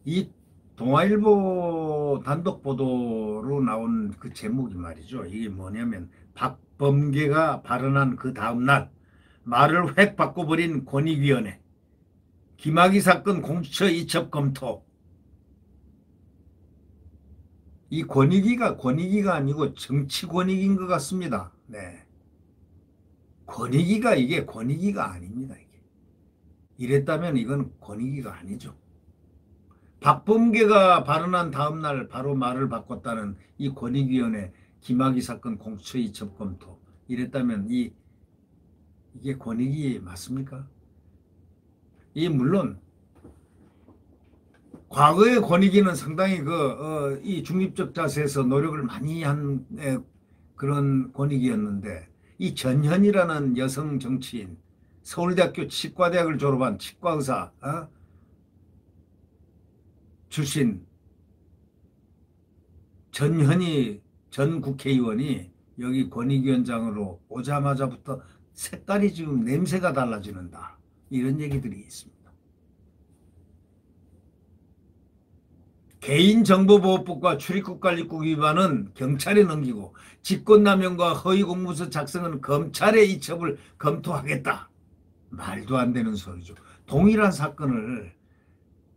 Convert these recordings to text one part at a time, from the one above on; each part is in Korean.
이 동아일보 단독 보도로 나온 그 제목이 말이죠. 이게 뭐냐면 박범계가 발언한 그 다음날 말을 획 바꿔버린 권익위원회 김학의 사건 공수처 이첩 검토. 이 권익위가 아니고 정치 권익인 것 같습니다. 네. 이게 권익위가 아닙니다. 이게. 이랬다면 이건 권익위가 아니죠. 박범계가 발언한 다음날 바로 말을 바꿨다는 이 권익위원회 김학의 사건 공수처 이첩 검토. 이랬다면 이게 권익위 맞습니까? 이 물론 과거의 권익위는 상당히 이 중립적 자세에서 노력을 많이 한 그런 권익위였는데 이 전현이라는 여성 정치인 서울대학교 치과대학을 졸업한 치과의사 출신 전현희 전 국회의원이 여기 권익위원장으로 오자마자부터 색깔이 지금 냄새가 달라지는다. 이런 얘기들이 있습니다. 개인정보보호법과 출입국관리국 위반은 경찰에 넘기고 직권남용과 허위공문서 작성은 검찰의 이첩을 검토하겠다. 말도 안 되는 소리죠. 동일한 사건을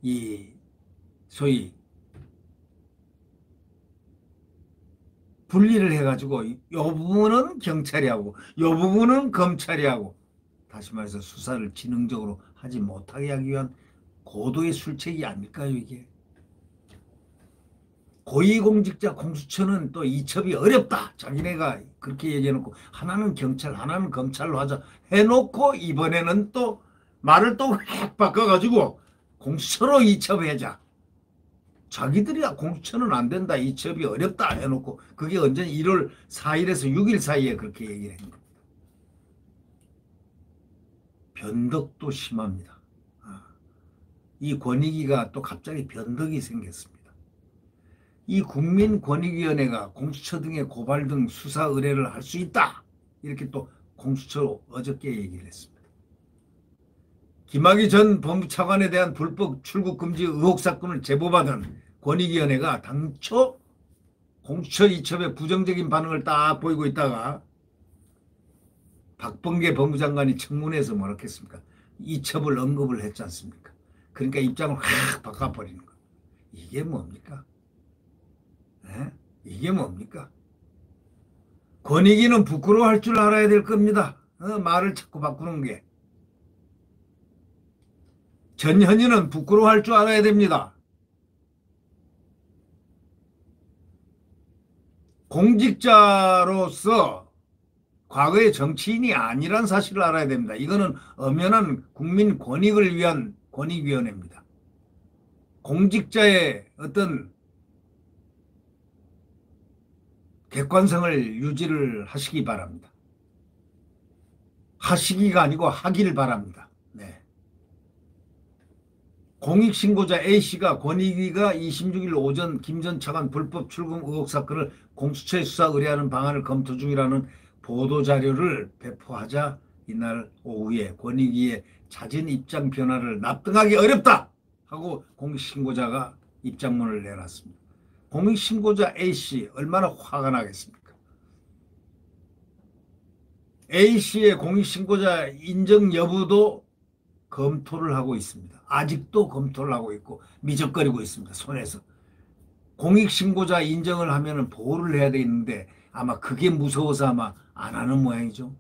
이 소위 분리를 해가지고 요 부분은 경찰이 하고 요 부분은 검찰이 하고 다시 말해서 수사를 지능적으로 하지 못하게 하기 위한 고도의 술책이 아닐까요 이게. 고위공직자 공수처는 또 이첩이 어렵다. 자기네가 그렇게 얘기해놓고 하나는 경찰 하나는 검찰로 하자 해놓고 이번에는 또 말을 또 확 바꿔가지고 공수처로 이첩하자. 자기들이야 공수처는 안 된다. 이첩이 어렵다 해놓고 그게 언제 1월 4일에서 6일 사이에 그렇게 얘기를 한 겁니다. 변덕도 심합니다. 이 권익위가 또 갑자기 변덕이 생겼습니다. 이 국민권익위원회가 공수처 등의 고발 등 수사 의뢰를 할 수 있다. 이렇게 또 공수처로 어저께 얘기를 했습니다. 김학의 전 법무차관에 대한 불법 출국 금지 의혹 사건을 제보받은 권익위원회가 당초 공수처 이첩에 부정적인 반응을 딱 보이고 있다가 박범계 법무장관이 청문회에서 뭐라 했습니까? 이첩을 언급을 했지 않습니까? 그러니까 입장을 확 바꿔버리는 거. 이게 뭡니까? 에? 이게 뭡니까? 권익위는 부끄러워할 줄 알아야 될 겁니다. 말을 자꾸 바꾸는 게. 전현희는 부끄러워할 줄 알아야 됩니다. 공직자로서 과거의 정치인이 아니란 사실을 알아야 됩니다. 이거는 엄연한 국민 권익을 위한 권익위원회입니다. 공직자의 어떤 객관성을 유지를 하시기 바랍니다. 하시기가 아니고 하기를 바랍니다. 네. 공익신고자 A씨가 권익위가 26일 오전 김 전 차관 불법 출금 의혹 사건을 공수처에 수사 의뢰하는 방안을 검토 중이라는 보도자료를 배포하자 이날 오후에 권익위의 잦은 입장 변화를 납득하기 어렵다 하고 공익신고자가 입장문을 내놨습니다. 공익신고자 A씨 얼마나 화가 나겠습니까? A씨의 공익신고자 인정 여부도 검토를 하고 있습니다. 아직도 검토를 하고 있고 미적거리고 있습니다. 손에서. 공익신고자 인정을 하면 보호를 해야 되는데 아마 그게 무서워서 아마 안 하는 모양이죠.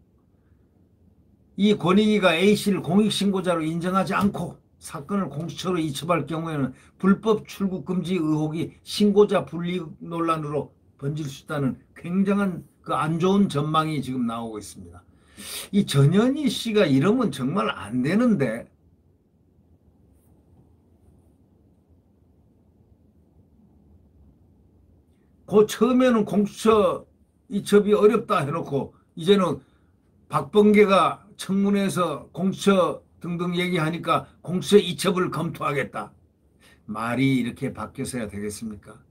이 권익위가 A씨를 공익신고자로 인정하지 않고 사건을 공수처로 이첩할 경우에는 불법 출국 금지 의혹이 신고자 분리 논란으로 번질 수 있다는 굉장한 그 안 좋은 전망이 지금 나오고 있습니다. 이 전현희 씨가 이러면 정말 안 되는데 그 처음에는 공수처 이첩이 어렵다 해놓고 이제는 박범계가 청문회에서 공수처 등등 얘기하니까 공수처 이첩을 검토하겠다. 말이 이렇게 바뀌어서야 되겠습니까?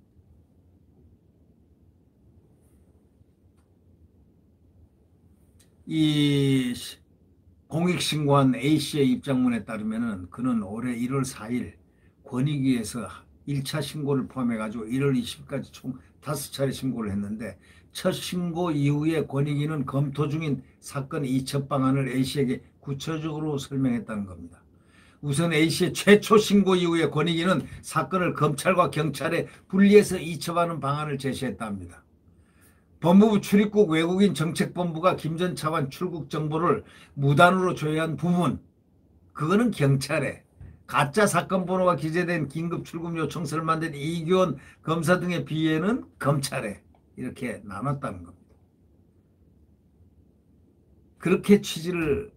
이 공익신고한 A씨의 입장문에 따르면 그는 올해 1월 4일 권익위에서 1차 신고를 포함해가지고 1월 20일까지 총 5차례 신고를 했는데 첫 신고 이후에 권익위는 검토 중인 사건 이첩 방안을 A씨에게 구체적으로 설명했다는 겁니다. 우선 A씨의 최초 신고 이후에 권익위는 사건을 검찰과 경찰에 분리해서 이첩하는 방안을 제시했답니다. 법무부 출입국 외국인 정책본부가 김 전 차관 출국 정보를 무단으로 조회한 부분, 그거는 경찰에, 가짜 사건 번호가 기재된 긴급 출국 요청서를 만든 이규원 검사 등의 비위에는 검찰에 이렇게 나눴다는 겁니다. 그렇게 취지를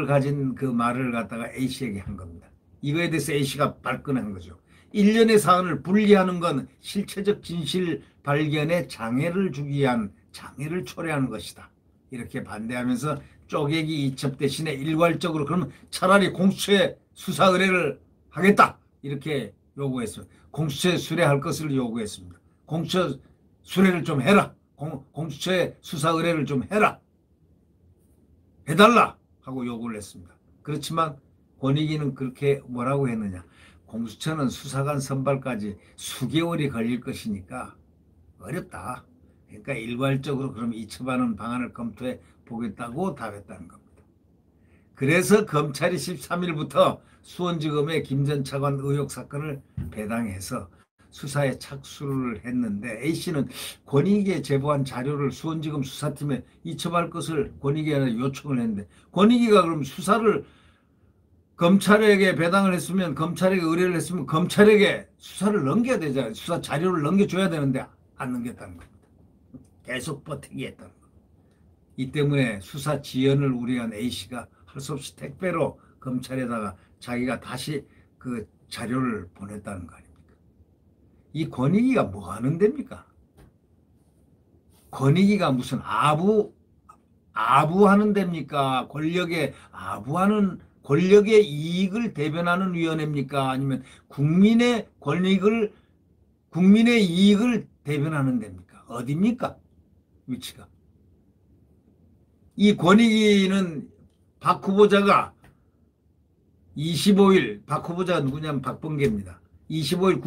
가진 그 말을 갖다가 A씨에게 한 겁니다. 이거에 대해서 A씨가 발끈한 거죠. 일련의 사안을 분리하는 건 실체적 진실 발견에 장애를 주기 위한 장애를 초래하는 것이다. 이렇게 반대하면서 쪼개기 이첩 대신에 일괄적으로 그러면 차라리 공수처에 수사 의뢰를 하겠다. 이렇게 요구했습니다. 공수처에 수뢰할 것을 요구했습니다. 공수처 수뢰를 좀 해라. 공수처에 수사 의뢰를 좀 해라. 해달라 하고 요구를 했습니다. 그렇지만 권익위는 그렇게 뭐라고 했느냐. 공수처는 수사관 선발까지 수개월이 걸릴 것이니까 어렵다. 그러니까 일괄적으로 그럼 이첩하는 방안을 검토해 보겠다고 답했다는 겁니다. 그래서 검찰이 13일부터 수원지검의 김 전 차관 의혹 사건을 배당해서 수사에 착수를 했는데 A씨는 권익위에 제보한 자료를 수원지검 수사팀에 이첩할 것을 권익위에 요청을 했는데 권익위가 그럼 수사를 검찰에게 배당을 했으면 검찰에게 의뢰를 했으면 검찰에게 수사를 넘겨야 되잖아요. 수사 자료를 넘겨줘야 되는데 안 넘겼다는 겁니다. 계속 버티기 했다는 겁니다. 이 때문에 수사 지연을 우려한 A씨가 할 수 없이 택배로 검찰에다가 자기가 다시 그 자료를 보냈다는 거 아닙니까? 이 권익위가 뭐 하는 데입니까? 권익위가 무슨 아부하는 데입니까? 권력의 아부하는 권력의 이익을 대변하는 위원회입니까? 아니면 국민의 이익을 대변하는 데입니까? 어디입니까? 위치가. 이 권익위는 박 후보자가 25일, 박 후보자가 누구냐면 박범계입니다. 25일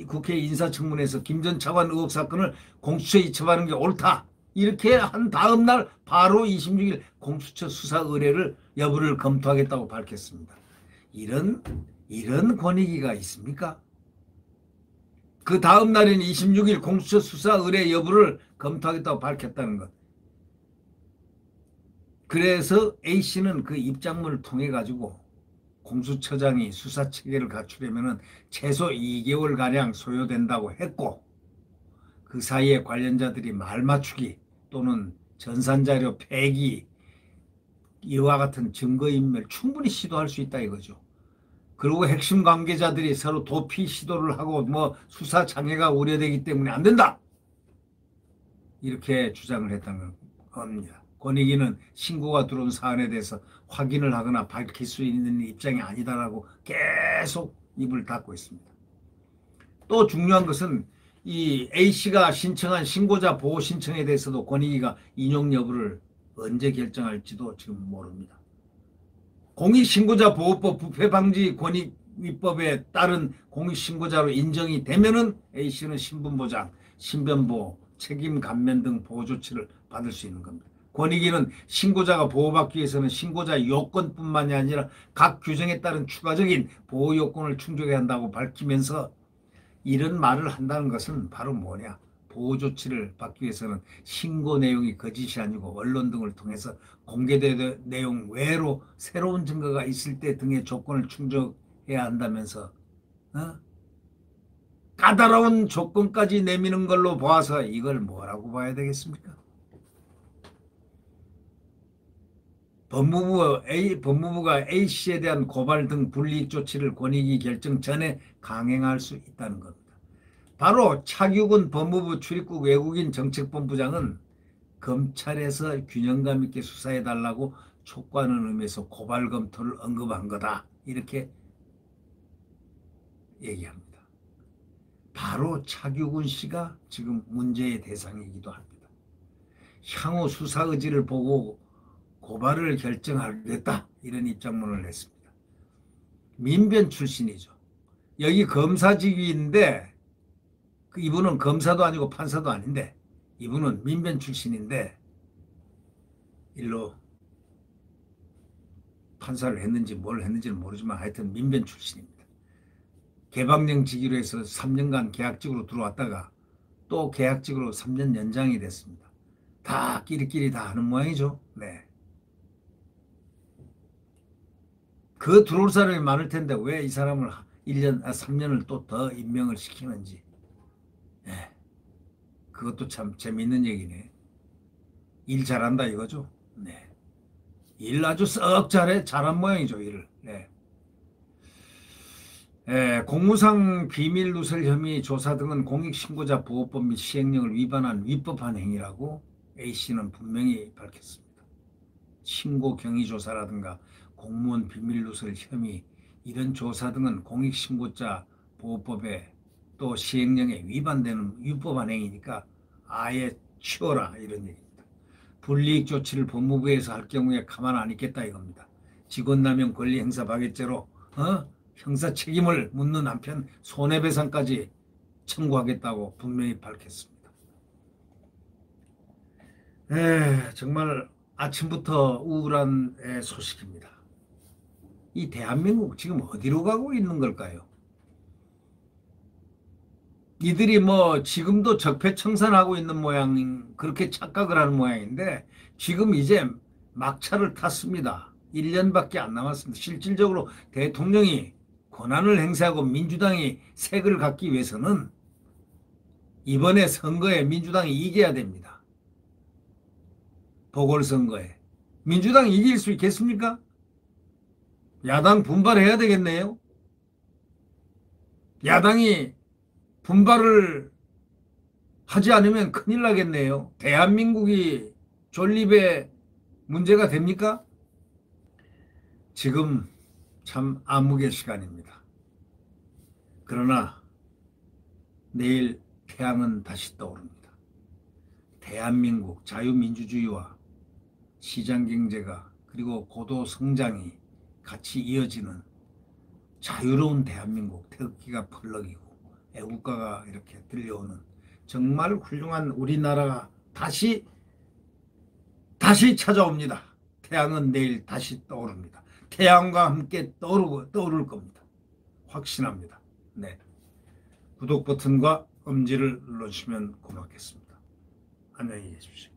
국회 인사청문회에서 김 전 차관 의혹 사건을 공수처에 이첩하는 게 옳다. 이렇게 한 다음 날 바로 26일 공수처 수사 의뢰를 여부를 검토하겠다고 밝혔습니다. 이런 권익위가 있습니까? 그 다음 날인 26일 공수처 수사 의뢰 여부를 검토하겠다고 밝혔다는 것. 그래서 A씨는 그 입장문을 통해 가지고 공수처장이 수사 체계를 갖추려면 최소 2개월가량 소요된다고 했고 그 사이에 관련자들이 말 맞추기 또는 전산자료 폐기 이와 같은 증거인멸 충분히 시도할 수 있다 이거죠. 그리고 핵심 관계자들이 서로 도피 시도를 하고 뭐 수사 장애가 우려되기 때문에 안 된다. 이렇게 주장을 했다는 겁니다. 권익위는 신고가 들어온 사안에 대해서 확인을 하거나 밝힐 수 있는 입장이 아니다라고 계속 입을 닫고 있습니다. 또 중요한 것은 이 A씨가 신청한 신고자 보호 신청에 대해서도 권익위가 인용 여부를 언제 결정할지도 지금 모릅니다. 공익신고자 보호법 부패방지 권익위법에 따른 공익신고자로 인정이 되면은 A씨는 신분보장, 신변보호, 책임 감면 등 보호 조치를 받을 수 있는 겁니다. 권익위는 신고자가 보호받기 위해서는 신고자 요건뿐만이 아니라 각 규정에 따른 추가적인 보호 요건을 충족해야 한다고 밝히면서 이런 말을 한다는 것은 바로 뭐냐. 보호 조치를 받기 위해서는 신고 내용이 거짓이 아니고 언론 등을 통해서 공개된 내용 외로 새로운 증거가 있을 때 등의 조건을 충족해야 한다면서 까다로운 조건까지 내미는 걸로 보아서 이걸 뭐라고 봐야 되겠습니까? 법무부가 A씨에 대한 고발 등 불이익 조치를 권익위 결정 전에 강행할 수 있다는 겁니다. 바로 차규근 법무부 출입국 외국인 정책본부장은 검찰에서 균형감 있게 수사해달라고 촉구하는 의미에서 고발 검토를 언급한 거다. 이렇게 얘기합니다. 바로 차규근 씨가 지금 문제의 대상이기도 합니다. 향후 수사 의지를 보고 고발을 결정하겠다 이런 입장문을 냈습니다. 민변 출신이죠. 여기 검사직위인데 이분은 검사도 아니고 판사도 아닌데 이분은 민변 출신인데 일로 판사를 했는지 뭘 했는지는 모르지만 하여튼 민변 출신입니다. 개방령직위로 해서 3년간 계약직으로 들어왔다가 또 계약직으로 3년 연장이 됐습니다. 다 끼리끼리 다 하는 모양이죠. 네. 그 들어올 사람이 많을 텐데 왜 이 사람을 1년, 3년을 또 더 임명을 시키는지. 네. 그것도 참 재밌는 얘기네. 일 잘한다 이거죠. 네. 일 아주 썩 잘한 모양이죠, 일을. 네. 공무상 비밀 누설 혐의 조사 등은 공익신고자 보호법 및 시행령을 위반한 위법한 행위라고 A씨는 분명히 밝혔습니다. 신고 경위 조사라든가 공무원 비밀 누설 혐의 이런 조사 등은 공익신고자 보호법에 또 시행령에 위반되는 위법한 행위니까 아예 치워라 이런 얘기입니다. 불이익 조치를 법무부에서 할 경우에 가만 안 있겠다 이겁니다. 직권남용 권리행사 박해죄로 형사 책임을 묻는 한편 손해배상까지 청구하겠다고 분명히 밝혔습니다. 정말 아침부터 우울한 소식입니다. 이 대한민국 지금 어디로 가고 있는 걸까요? 이들이 뭐 지금도 적폐청산하고 있는 모양, 그렇게 착각을 하는 모양인데 지금 이제 막차를 탔습니다. 1년밖에 안 남았습니다. 실질적으로 대통령이 권한을 행사하고 민주당이 색을 갖기 위해서는 이번에 선거에 민주당이 이겨야 됩니다. 보궐선거에. 민주당이 이길 수 있겠습니까? 야당 분발해야 되겠네요. 야당이 분발을 하지 않으면 큰일 나겠네요. 대한민국이 존립의 문제가 됩니까? 지금 참 암흑의 시간입니다. 그러나 내일 태양은 다시 떠오릅니다. 대한민국 자유민주주의와 시장경제가 그리고 고도 성장이 같이 이어지는 자유로운 대한민국, 태극기가 펄럭이고 애국가가 이렇게 들려오는 정말 훌륭한 우리나라가 다시 찾아옵니다. 태양은 내일 다시 떠오릅니다. 태양과 함께 떠오를 겁니다. 확신합니다. 네. 구독 버튼과 엄지를 눌러주시면 고맙겠습니다. 안녕히 계십시오.